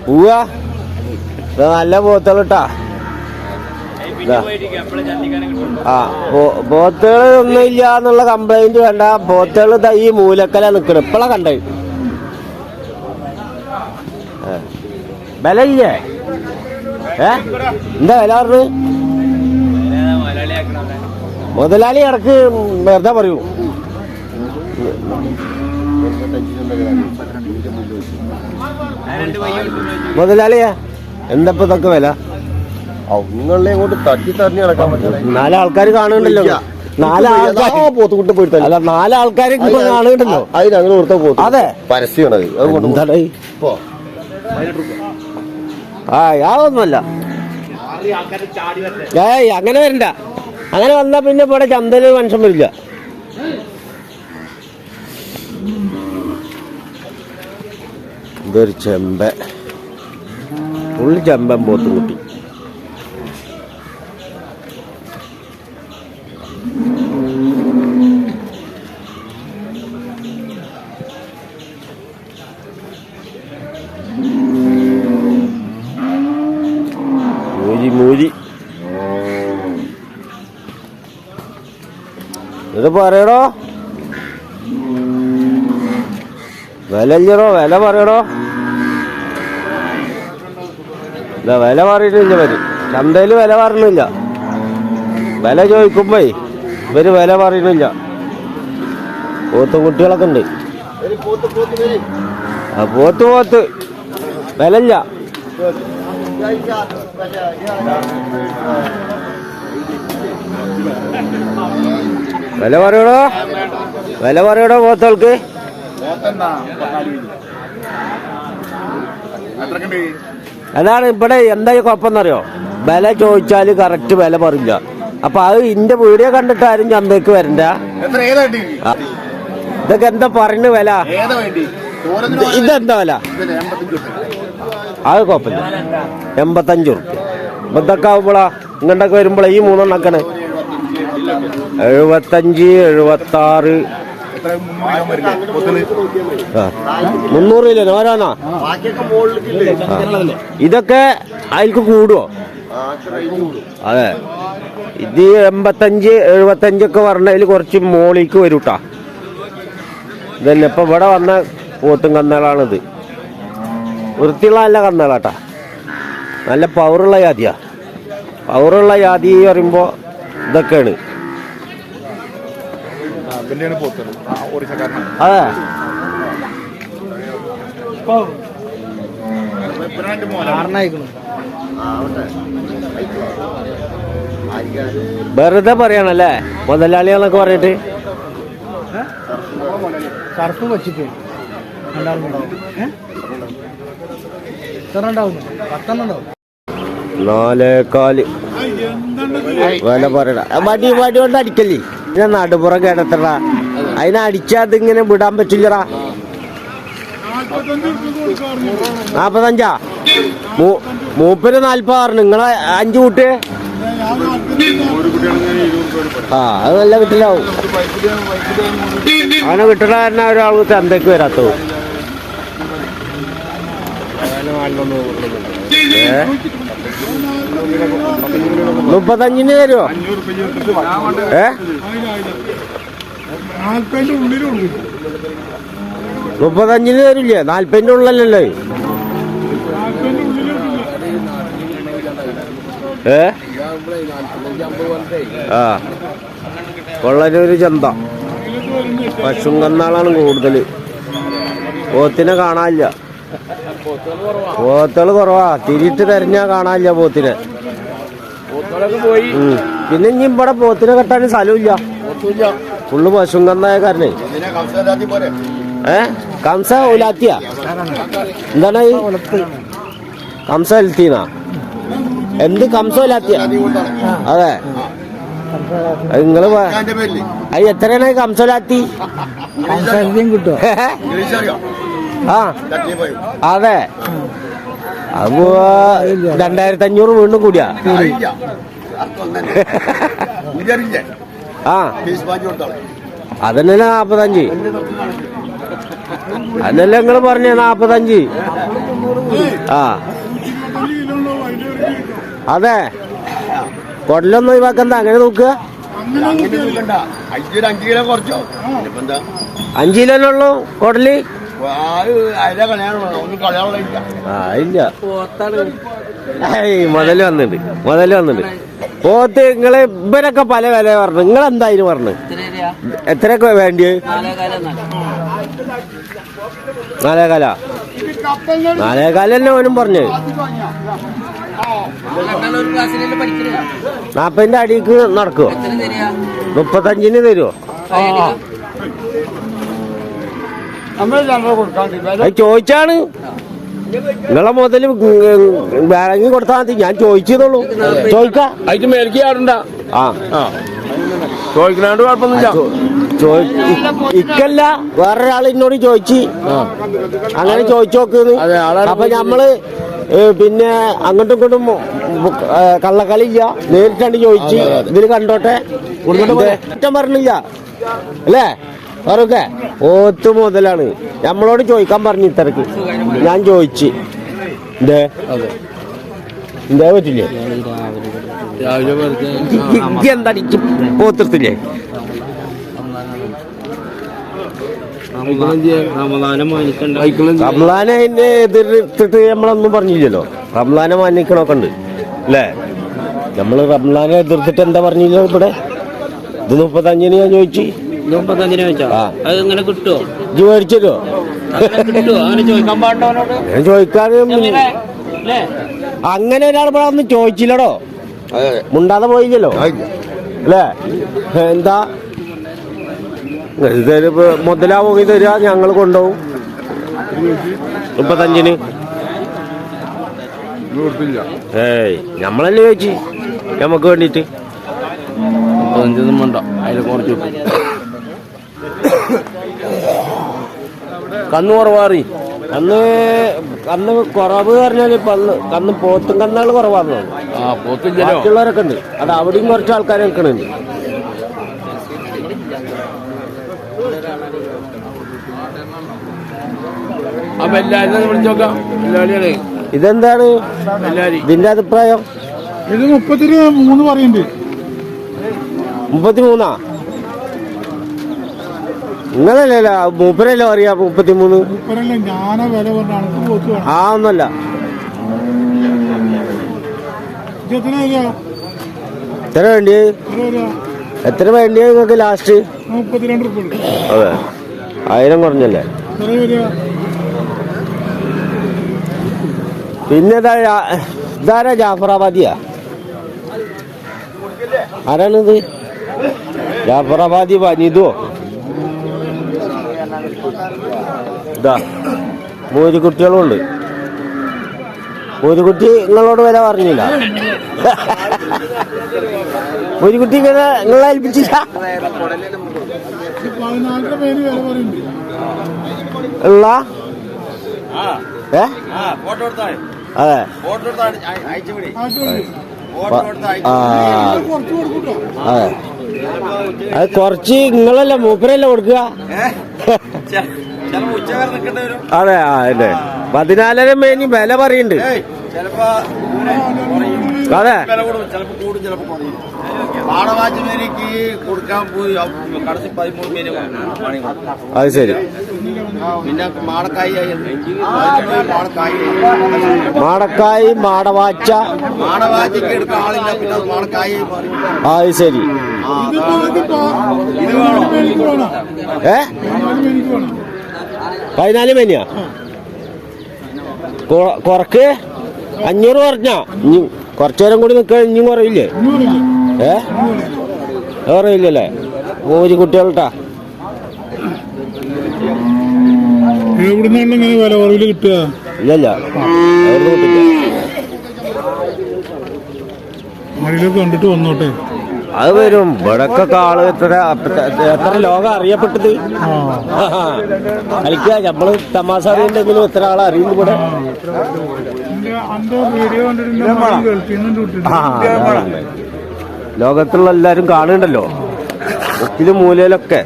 പോവാ നല്ല പോത്തുകളിട്ടാ. ആ പോത്തുകൾ ഒന്നും ഇല്ല എന്നുള്ള കംപ്ലൈന്റ് വേണ്ട. പോത്തുകൾ ഈ മൂലക്കല നിക്കണം. ഇപ്പളാ കണ്ടത്. വില ഇല്ലേ? എന്താ വില പറഞ്ഞു? മുതലാളി ഇടക്ക് വെറുതെ പറയൂ. മുതലാളിയാ എന്തപ്പോ ഇതൊക്കെ വില? അങ്ങോട്ട് തട്ടി തട്ടി നടക്കാൻ പറ്റില്ല. 4 ആൾക്കാർ കാണുന്നുണ്ടല്ലോ. 4 ആൾക്കാർ പോത്തുകുട്ടി പോയിട്ട് അല്ല 4 ആൾക്കാർ കാണുന്നുണ്ടല്ലോ. അതിന് അങ്ങനെ കൊടുത്ത പോത്ത്. അതെ പരസ്യമാണ്. എന്താണ്? യാതൊന്നുമല്ല. അങ്ങനെ വരണ്ട. അങ്ങനെ വന്നാ പിന്നെ ഇവിടെ ചന്തയില് മനുഷ്യൻ വരില്ല. ഇതൊരു ചെമ്പ, ഉള്ളി ചെമ്പൻ പോത്തും കുട്ടി. മൂരി ഇത് പറയടോ. വിലല്ലോ വില പറയടോ. വില പറയുന്നില്ല. ഇവര് ചന്തയില് വില പറയുന്നില്ല. വില ചോദിക്കുമ്പോ ഇവര് വില പറയുന്നില്ല. പോത്ത് കുട്ടികളൊക്കെ ഉണ്ട്. പോത്ത് വിലല്ല. വില പറയടോ. വില പറയടോ പോത്തുകൾക്ക്. അതാണ് ഇവിടെ എന്താ കുഴപ്പമെന്നറിയോ? വില ചോദിച്ചാല് കറക്റ്റ് വില പറയില്ല. അപ്പൊ അത് ഇന്റെ വീഡിയോ കണ്ടിട്ട് ആരും ചന്തയ്ക്ക് വരണ്ട. ഇതൊക്കെ എന്താ പറയുന്ന വില? ഇതെന്താ വില? അത് കുഴപ്പമില്ല. 85 ഉറുപ്പ്യ. ഇതൊക്കെ ആവുമ്പോളാ ഇങ്ങോട്ടൊക്കെ വരുമ്പോളാ ഈ 3 എണ്ണക്കണേ 75, 76, 300 ഇല്ലേ ഓരോന്നാ? ഇതൊക്കെ അതിൽക്ക് കൂടുവോ? അതെ. ഇത് 85, 75 ഒക്കെ പറഞ്ഞതിൽ കുറച്ച് മോളിക്ക് വരൂട്ടാ. ഇതന്നെ ഇപ്പൊ ഇവിടെ വന്ന പോത്തും കന്നുകളാണിത്. വൃത്തിയുള്ള നല്ല കന്നുകളാട്ടാ. നല്ല പവറുള്ള ജാതിയാ. പവറുള്ള ജാതി പറയുമ്പോ ഇതൊക്കെയാണ്. അതെ. വെറുതെ പറയണല്ലേ മുതലാളികളൊക്കെ പറഞ്ഞിട്ട്. കറുപ്പ് വച്ചിട്ട് 4.4 വില പറയണ. വടി കൊണ്ട് അടിക്കല്ലേ. ഞാൻ നടുപുറം കേടത്തറ. അതിനെ അടിച്ചാൽ ഇങ്ങനെ വിടാൻ പറ്റില്ലടാ. 45. മൂപ്പര് 40. നിങ്ങളെ 5 കൂട്ട്. അത് നല്ല കിട്ടില്ലാവും. അങ്ങനെ കിട്ടണ തന്നെ ഒരാൾക്ക് ചന്തയ്ക്ക് വരാത്തത്. 35 തരുമോ? 35 തരില്ലേ? 40 ഉള്ളല്ലേ? കൊള്ളനൊരു ചന്ത. പശും കന്നാളാണ് കൂടുതൽ. പോത്തിനെ കാണാനില്ല. പോത്തുകൾ കുറവാ. തിരിട്ട് തെരഞ്ഞാ കാണാനില്ല പോത്തിനെ. പിന്നെ ഇനി ഇവിടെ പോത്തിനെ കെട്ടാൻ സ്ഥലമില്ല. ഫുള്ള് പശും കന്നായ കാരണേ. കംസ ഉലാത്തിയ എന്താണ്? കംസ എൽത്തീന്നാ? എന്ത് കംസ ഉലാത്തിയ? അതെ. നിങ്ങള് അത് എത്രയാണ് കംസോലാത്തി? കിട്ടുമോ? ആ അതെ. അപ്പോ 2500 വീണ്ടും കൂടിയാ. ആ അതന്നെ 45. അതല്ലേ നിങ്ങള് പറഞ്ഞ 45. ആ അതെ, കൊടലൊന്നും ഒഴിവാക്കണ്ട, അങ്ങനെ നോക്കുക. 5 കിലോ കുറച്ചോ? 5 കിലോല്ലേ ഉള്ളൂ കൊടല്? ഇല്ല, മുതല് വന്നിട്ടുണ്ട്. പോത്ത് നിങ്ങള് ഇവരൊക്കെ പല വില പറഞ്ഞു, നിങ്ങളെന്തായാലും പറഞ്ഞു എത്രയൊക്കെ വേണ്ടിയത്? 4.25 തന്നെ ഓനും പറഞ്ഞത്. 40ന്റെ അടിക്ക് നടക്കുവോ? 35 തരുമോ? അത് ചോദിച്ചാണ്. നിങ്ങളെ മുതല് വേണമെങ്കിൽ കൊടുത്താൽ മതി, ഞാൻ ചോദിച്ചതുള്ളൂ. ചോദിക്കാം, അതിന് മേലേക്ക് ചാടുണ്ടാ? ആ ചോദിക്കണാണ്ട് കുഴപ്പമൊന്നുമില്ല. ഇക്കല്ല, വേറൊരാൾ എന്നോട് ചോദിച്ചു, അങ്ങനെ ചോദിച്ചു നോക്കുന്നു. അപ്പൊ നമ്മള് പിന്നെ അങ്ങോട്ടും ഇങ്ങോട്ടും കള്ളക്കളിയില്ല, നേരിട്ടാണ്ട് ചോദിച്ചു. ഇതില് കണ്ടോട്ടെ, കുറ്റം പറഞ്ഞില്ല അല്ലേ? വേറൊക്കെ ഓത്ത് മുതലാണ്, നമ്മളോട് ചോദിക്കാൻ പറഞ്ഞു. ഇത്രക്ക് ഞാൻ ചോദിച്ചു. എന്താ പറ്റില്ലേ? എന്താ പോത്തിർത്തില്ലേ? റംലാനെ അതിന്റെ എതിർത്തിട്ട് നമ്മളൊന്നും പറഞ്ഞില്ലല്ലോ. റംലാനെ മാനിക്കണൊക്കെ ഉണ്ട് അല്ലേ? നമ്മള് റംലാനെ എതിർത്തിട്ട് എന്താ പറഞ്ഞില്ലോ? ഇവിടെ ഇത് 35 ഞാൻ ചോദിച്ചു. 35 വെച്ചാ അത് ഇങ്ങനെ കിട്ടുമോ? ഇജ്ജ് മേടിച്ചല്ലോ? അങ്ങനെ ചോദിക്കാൻ പാടില്ല. ഞാൻ ചോദിക്കാനും അങ്ങനെ ഒരാൾ ഇവിടെ ഒന്നും ചോദിച്ചില്ലടോ, മുണ്ടാതെ പോയില്ലല്ലോ അല്ലേ? എന്താ മുതലാവുകയും തരിക, ഞങ്ങൾ കൊണ്ടുപോകും. 35 ഏയ് നമ്മളല്ലേ ചോദിച്ചു, നമുക്ക് വേണ്ടിട്ട്. 35 വേണ്ട, അതിൽ കുറച്ച് കന്ന് കുറവാറി. കന്ന് കുറവ് പറഞ്ഞാല് കന്ന് പോത്തും കന്നുകൾ കുറവാന്ന് തോന്നുന്നു. ബാക്കിയുള്ളവരൊക്കെ ഉണ്ട്, അത് അവിടെയും കുറച്ച് ആൾക്കാർ നിൽക്കണുണ്ട്. ഇതെന്താണ് ഇതിന്റെ അഭിപ്രായം? ഇത് 33 പറയുന്നുണ്ട്. 33? നിങ്ങളല്ലേ മൂപ്പരല്ലേ പറയാ 33? ഞാനാ വില പറഞ്ഞ ആ ഒന്നല്ല. എത്ര വേണ്ടി? എത്ര വേണ്ടിയ നിങ്ങൾക്ക് ലാസ്റ്റ്? 32 രൂപ. അതെ, 1000 കുറഞ്ഞല്ലേ? പിന്നെ ഇതാരാ? ജാഫറാബാദിയാ? ആരാണിത്? ജാഫറാബാദി പനിതോ? ഇതാ മോരുകുട്ടികളും ഉണ്ട്. മോരുകുട്ടി നിങ്ങളോട് വില പറഞ്ഞില്ല? മോരുകുട്ടി ഇങ്ങനെ നിങ്ങളെ ഏൽപ്പിച്ചില്ല? ഉള്ള അതെ. അതെ, അത് കുറച്ച് നിങ്ങളല്ല മൂപ്പരല്ല കൊടുക്കുക. അതെ, ആ അല്ലേ. 14 മേനി വില പറയുന്നുണ്ട്. അതെ, അത് ശരി. മാടക്കായി, മാടവാച്ച, അത് ശരി. 14 മേനിയാ? കുറക്ക് 500 കുറഞ്ഞാ? ഇനി കുറച്ചേരം കൂടി നിൽക്കാൻ ഇനിയും കുറയില്ലേ? കുറയില്ലല്ലേ? മോര് കുട്ടികൾട്ടാ. എവിടുന്നാണ് ഇങ്ങനെ വില കുറവില് കിട്ടുക? ഇല്ലല്ല, എവിടെ കിട്ടില്ല. ആരെങ്കിലും കണ്ടിട്ട് വന്നോട്ടെ. അത് വരും. ഇവിടൊക്കെ ആള് എത്ര ലോകം അറിയപ്പെട്ടത്. കളിക്കുക, നമ്മള് തമാശ അറിയണ്ടെങ്കിലും എത്ര ആളെ അറിയുന്നു ഇവിടെ. ലോകത്തുള്ള എല്ലാരും കാണുന്നുണ്ടല്ലോ, ഒത്തിരി മൂലയിലൊക്കെ.